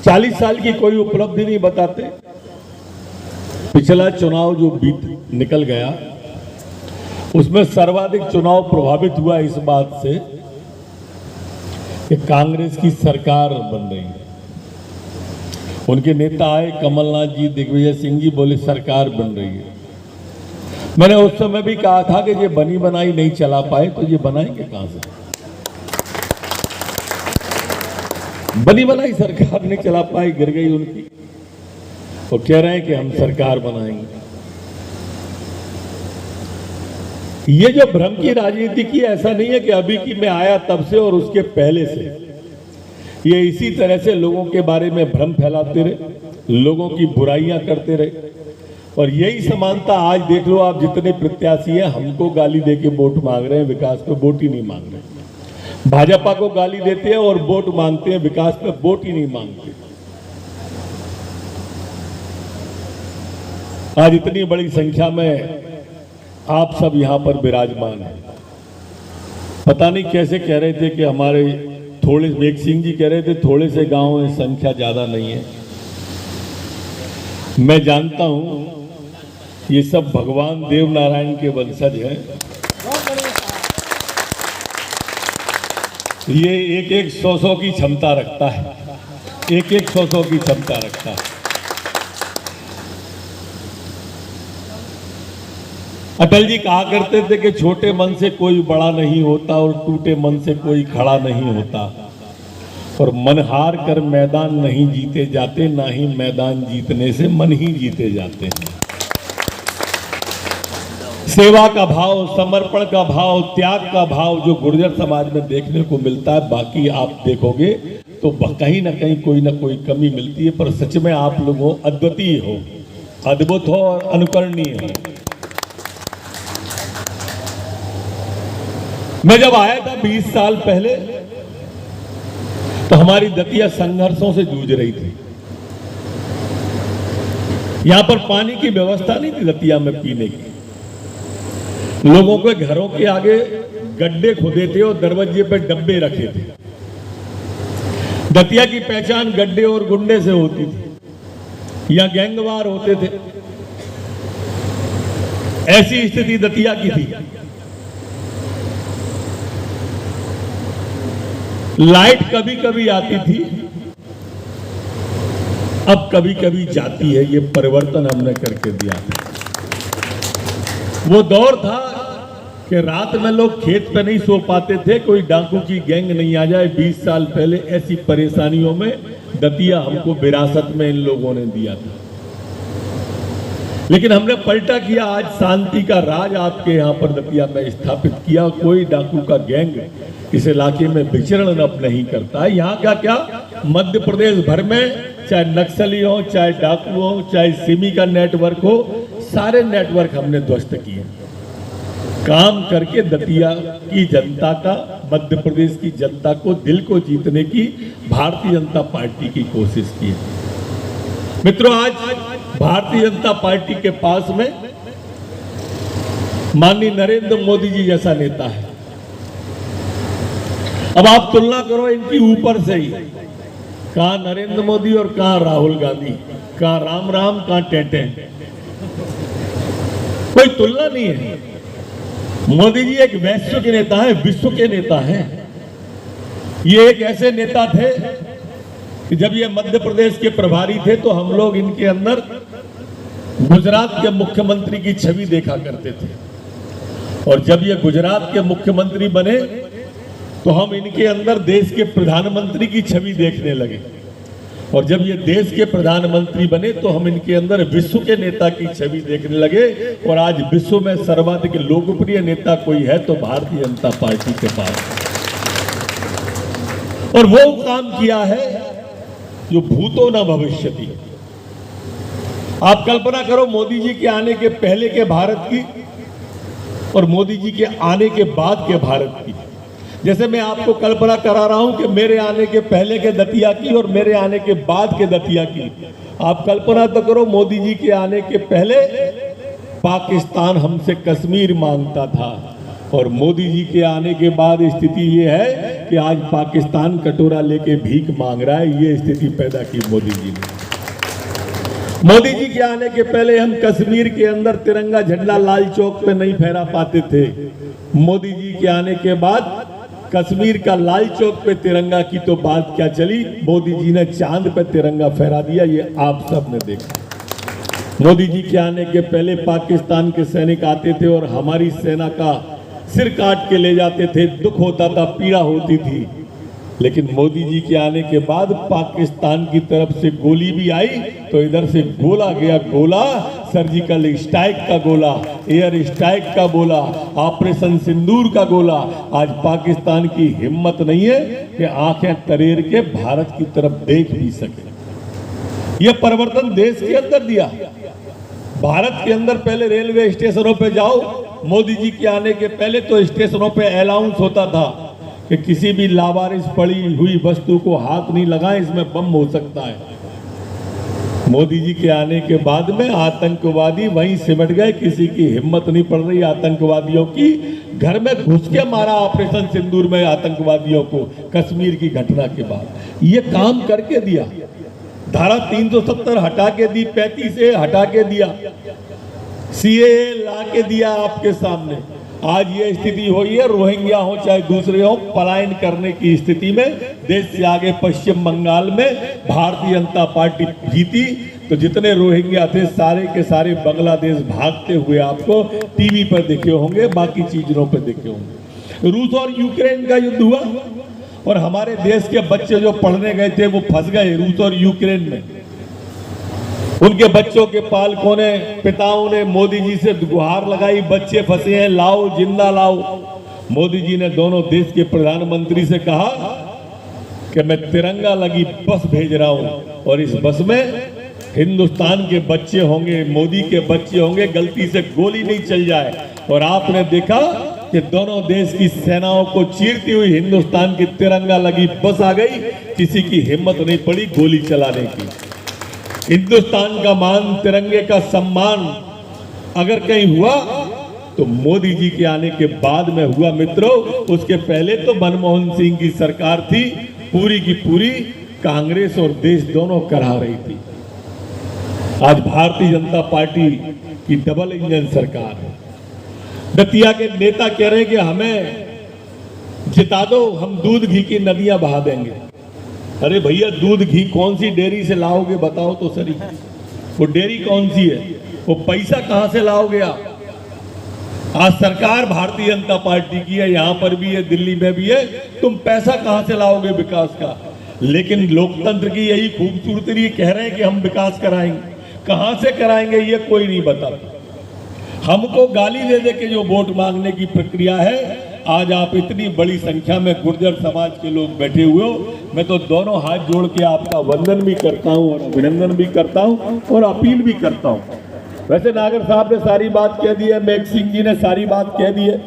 40 साल की कोई उपलब्धि नहीं बताते। पिछला चुनाव जो बीत निकल गया उसमें सर्वाधिक चुनाव प्रभावित हुआ इस बात से कि कांग्रेस की सरकार बन रही है। उनके नेता आए कमलनाथ जी, दिग्विजय सिंह जी, बोले सरकार बन रही है। मैंने उस समय भी कहा था कि ये बनी बनाई नहीं चला पाए तो ये बनाएंगे कहां से? बनी बनाई सरकार नहीं चला पाई, गिर गई उनकी। वो कह रहे हैं कि हम सरकार बनाएंगे। ये जो भ्रम की राजनीति की, ऐसा नहीं है कि अभी की मैं आया तब से और उसके पहले से ये इसी तरह से लोगों के बारे में भ्रम फैलाते रहे, लोगों की बुराइयां करते रहे। और यही समानता आज देख लो आप, जितने प्रत्याशी हैं हमको गाली देके वोट मांग रहे हैं, विकास पे वोट ही नहीं मांग रहे। भाजपा को गाली देते हैं और वोट मांगते हैं, विकास पे वोट ही नहीं मांगते। आज इतनी बड़ी संख्या में आप सब यहां पर विराजमान हैं। पता नहीं कैसे कह रहे थे कि हमारे थोड़े, वेग सिंह जी कह रहे थे थोड़े से गांव में संख्या ज्यादा नहीं है। मैं जानता हूं ये सब भगवान देव नारायण के वंशज हैं। ये एक एक 100 की क्षमता रखता है, एक एक 100 की क्षमता रखता है। अटल जी कहा करते थे कि छोटे मन से कोई बड़ा नहीं होता और टूटे मन से कोई खड़ा नहीं होता, और मन हार कर मैदान नहीं जीते जाते, ना ही मैदान जीतने से मन ही जीते जाते हैं। सेवा का भाव, समर्पण का भाव, त्याग का भाव जो गुर्जर समाज में देखने को मिलता है, बाकी आप देखोगे तो कहीं ना कहीं कोई ना कोई कमी मिलती है। पर सच में आप लोगों अद्वितीय हो, अद्भुत हो और अनुकरणीय हो। मैं जब आया था 20 साल पहले तो हमारी दतिया संघर्षों से जूझ रही थी। यहां पर पानी की व्यवस्था नहीं थी दतिया में पीने की। लोगों के घरों के आगे गड्ढे खोदे थे और दरवाजे पे डब्बे रखे थे। दतिया की पहचान गड्ढे और गुंडे से होती थी, या गैंगवार होते थे। ऐसी स्थिति दतिया की थी। लाइट कभी कभी आती थी, अब कभी कभी जाती है। ये परिवर्तन हमने करके दिया था। वो दौर था कि रात में लोग खेत पे नहीं सो पाते थे, कोई डाकू की गैंग नहीं आ जाए। 20 साल पहले ऐसी परेशानियों में दतिया हमको विरासत में इन लोगों ने दिया था। लेकिन हमने पलटा किया, आज शांति का राज आपके यहाँ पर दतिया में स्थापित किया। कोई डाकू का गैंग इस इलाके में विचरण अब नहीं करता है। यहाँ का क्या, मध्य प्रदेश भर में चाहे नक्सली हो, चाहे डाकू हो, चाहे सिमी का नेटवर्क हो, सारे नेटवर्क हमने ध्वस्त किए। काम करके दतिया की जनता का, मध्य प्रदेश की जनता को, दिल को जीतने की भारतीय जनता पार्टी की कोशिश की। मित्रों, आज भारतीय जनता पार्टी के पास में माननीय नरेंद्र मोदी जी जैसा नेता है। अब आप तुलना करो इनकी ऊपर से ही, कहां नरेंद्र मोदी और कहां राहुल गांधी, कहां राम राम, कहां टेंटे। कोई तुलना नहीं है। मोदी जी एक वैश्विक नेता है, विश्व के नेता हैं। ये एक ऐसे नेता थे कि जब ये मध्य प्रदेश के प्रभारी थे तो हम लोग इनके अंदर गुजरात के मुख्यमंत्री की छवि देखा करते थे, और जब ये गुजरात के मुख्यमंत्री बने तो हम इनके अंदर देश के प्रधानमंत्री की छवि देखने लगे, और जब ये देश के प्रधानमंत्री बने तो हम इनके अंदर विश्व के नेता की छवि देखने लगे। और आज विश्व में सर्वाधिक लोकप्रिय नेता कोई है तो भारतीय जनता पार्टी के पास। और वो काम किया है जो भूतो न भविष्यति। आप कल्पना करो मोदी जी के आने के पहले के भारत की और मोदी जी के आने के बाद के भारत की। जैसे मैं आपको कल्पना करा रहा हूं कि मेरे आने के पहले के दतिया की और मेरे आने के बाद के दतिया की। आप कल्पना तो करो, मोदी जी के आने के पहले पाकिस्तान हमसे कश्मीर मांगता था, और मोदी जी के आने के बाद स्थिति ये है कि आज पाकिस्तान कटोरा लेके भीख मांग रहा है। ये स्थिति पैदा की मोदी जी ने। मोदी जी के आने के पहले हम कश्मीर के अंदर तिरंगा झंडा लाल चौक पे नहीं फहरा पाते थे। मोदी जी के आने के बाद कश्मीर का लाल चौक पे तिरंगा की तो बात क्या चली, मोदी जी ने चांद पे तिरंगा फहरा दिया। ये आप सब ने देखा। मोदी जी के आने के पहले पाकिस्तान के सैनिक आते थे और हमारी सेना का सिर काट के ले जाते थे, दुख होता था, पीड़ा होती थी। लेकिन मोदी जी के आने के बाद पाकिस्तान की तरफ से गोली भी आई तो इधर से गोला गया, गोला सर्जिकल स्ट्राइक का गोला, एयर स्ट्राइक का गोला, ऑपरेशन सिंदूर का गोला। आज पाकिस्तान की हिम्मत नहीं है कि आंखें तरेर के भारत की तरफ देख भी सके। यह परिवर्तन देश के अंदर दिया। भारत के अंदर पहले रेलवे स्टेशनों पे जाओ, मोदी जी के आने के पहले तो स्टेशनों पे अनाउंस होता था कि किसी भी लावारिस पड़ी हुई वस्तु को हाथ नहीं लगाएं, इसमें बम हो सकता है। मोदी जी के आने के बाद में आतंकवादी वहीं सिमट गए, किसी की हिम्मत नहीं पड़ रही आतंकवादियों की। घर में घुस के मारा ऑपरेशन सिंदूर में आतंकवादियों को कश्मीर की घटना के बाद। ये काम करके दिया। धारा 370 हटा के दी, 35A हटा के दिया, CAA ला के दिया आपके सामने। आज ये स्थिति हुई है, रोहिंग्या हो चाहे दूसरे हो, पलायन करने की स्थिति में देश से आगे पश्चिम बंगाल में भारतीय जनता पार्टी जीती तो जितने रोहिंग्या थे सारे के सारे बांग्लादेश भागते हुए आपको टीवी पर देखे होंगे, बाकी चीजों पर देखे होंगे। रूस और यूक्रेन का युद्ध हुआ और हमारे देश के बच्चे जो पढ़ने गए थे वो फंस गए रूस और यूक्रेन में। उनके बच्चों के पालकों ने, पिताओं ने मोदी जी से गुहार लगाई, बच्चे फंसे हैं, लाओ, जिंदा लाओ। मोदी जी ने दोनों देश के प्रधानमंत्री से कहा कि मैं तिरंगा लगी बस भेज रहा हूं और इस बस में हिंदुस्तान के बच्चे होंगे, मोदी के बच्चे होंगे, गलती से गोली नहीं चल जाए। और आपने देखा कि दोनों देश की सेनाओं को चीरती हुई हिंदुस्तान की तिरंगा लगी बस आ गई। किसी की हिम्मत नहीं पड़ी गोली चलाने की। हिंदुस्तान का मान, तिरंगे का सम्मान अगर कहीं हुआ तो मोदी जी के आने के बाद में हुआ मित्रों। उसके पहले तो मनमोहन सिंह की सरकार थी, पूरी की पूरी कांग्रेस और देश दोनों करा रही थी। आज भारतीय जनता पार्टी की डबल इंजन सरकार है। दतिया के नेता कह रहे हैं कि हमें जिता दो, हम दूध घी की नदियां बहा देंगे। अरे भैया, दूध घी कौन सी डेयरी से लाओगे बताओ तो सही। वो डेयरी कौन सी है, वो पैसा कहां से लाओगे आप? आज सरकार भारतीय जनता पार्टी की है, यहां पर भी है, दिल्ली में भी है। तुम पैसा कहां से लाओगे विकास का? लेकिन लोकतंत्र की यही खूबसूरती, कह रहे हैं कि हम विकास कराएंगे। कहां से कराएंगे ये कोई नहीं बताता। हमको गाली दे दे के जो वोट मांगने की प्रक्रिया है। आज आप इतनी बड़ी संख्या में गुर्जर समाज के लोग बैठे हुए हो, मैं तो दोनों हाथ जोड़ के आपका वंदन भी करता हूं और अभिनंदन भी करता हूं और अपील भी करता हूं। वैसे नागर साहब ने सारी बात कह दी है, मेघ सिंह जी ने सारी बात कह दी है।